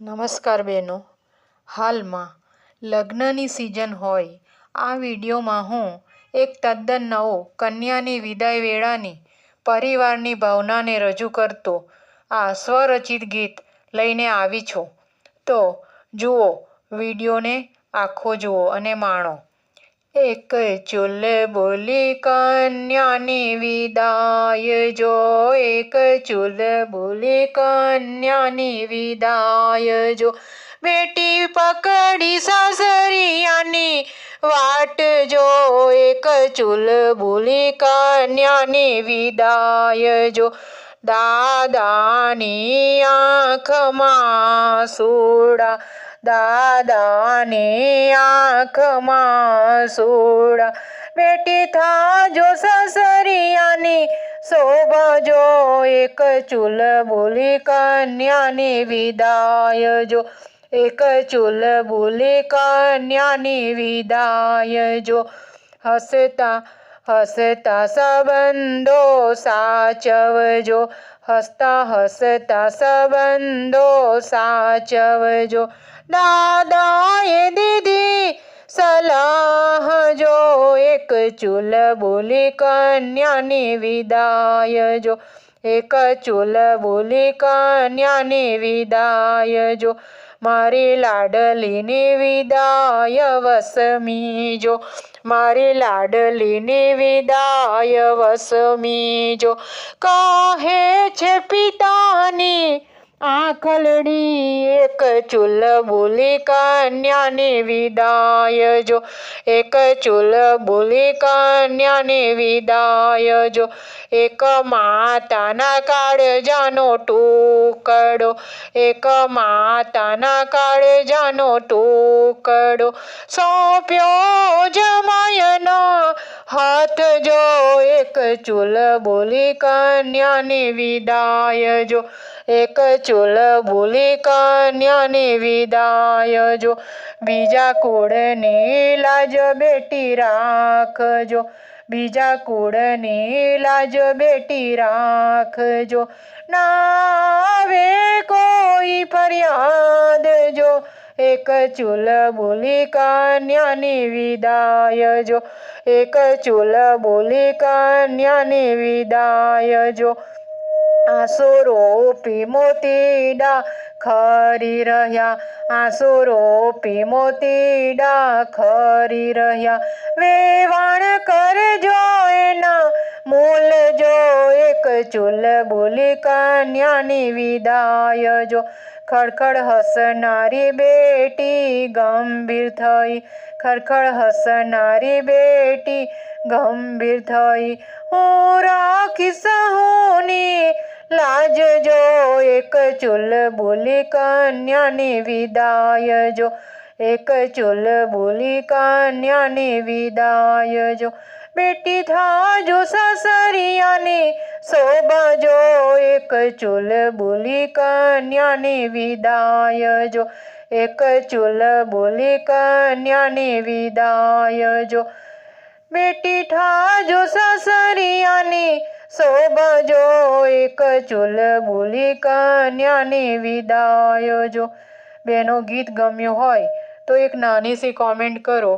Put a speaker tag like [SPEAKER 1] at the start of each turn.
[SPEAKER 1] નમસ્કાર બહેનો. હાલમાં લગ્નની સિઝન હોય આ વિડીયોમાં હું એક તદ્દન નવો કન્યાની વિદાય વેળાની પરિવારની ભાવનાને રજૂ કરતો આ સ્વરચિત ગીત લઈને આવી છું. તો જુઓ, વિડીયોને આખો જુઓ અને માણો. એક ચૂલ બોલી કન્યાની વિદાય જો, એક ચૂલ બોલી કન્યાની વિદાય જો, બેટી પકડી સાસરિયાની વાટ જો, એક ચૂલ બોલી કન્યાની વિદાય જો, દાદાની આંખમાં સુડા, દાદાની આંખમાં સુડા, બેટી થાજો સાસરિયાની શોભા જો, એક ચૂલ બોલી કન્યાની વિદાય જો, એક ચૂલ બોલી કન્યાની વિદાય જો. હસતા હસતા સંબંધો સાચવજો, હસતા હસતા સંબંધો સાચવજો, દાદાએ દીધી સલાહ જો, એક ચૂલ બોલી કન્યાની વિદાય જો, એક ચૂલ બોલી કન્યાની વિદાય જો, મારી લાડલીની વિદાય વસમી જો, મારી લાડલીની વિદાય વસમી જો, કહે છે પિતાની આંખલડી, એક ચૂલ બોલી કન્યાની વિદાય જો, એક ચૂલ બોલી કન્યાની વિદાય જો, એક માતાના કાળજાનો ટુકડો, એક માતાના કાળજાનો ટુકડો, સોંપ્યો જમાયનો હાથ જો, એક ચૂલ બોલી કન્યાની વિદાય જો, એક ચૂલ બોલી કન્યાની વિદાય જો, બીજા કુળની લાજ બેટી રાખજો, બીજા કુળની લાજ બેટી રાખજો, ના આવે કોઈ ફરિયાદ જો, એક ચૂલ બોલી કન્યાની વિદાય જો, એક ચૂલ બોલી કન્યાની વિદાય જો. આંસુ રોપી મોતીડા ખરી રહ્યા, આંસુ રોપી મોતીડા ખરી રહ્યા, વેવાણ કરજો એના મૂલ જો, એક ચૂલ બોલી કન્યાની વિદાય જો, ખડખડ હસનારી બેટી ગંભીર થઈ, ખડખડ હસનારી બેટી ગંભીર થઈ, હું રાખીશ સહુની લાજ જો, એક ચૂલ બોલી કન્યાની વિદાય જો, એક ચૂલ બોલી કન્યાની વિદાય જો, બેટી થાજો સાસરિયાની શોભા જો, એક ચૂલ બોલી કન્યાની વિદાય જો, એક ચૂલ બોલી કન્યાની વિદાય જો, બેટી થાજો સાસરિયાની શોભા જો, એક ચૂલ બોલી કન્યાની વિદાય જો. બહેનો, ગીત ગમ્યું હોય તો એક નાની સી કોમેન્ટ કરો.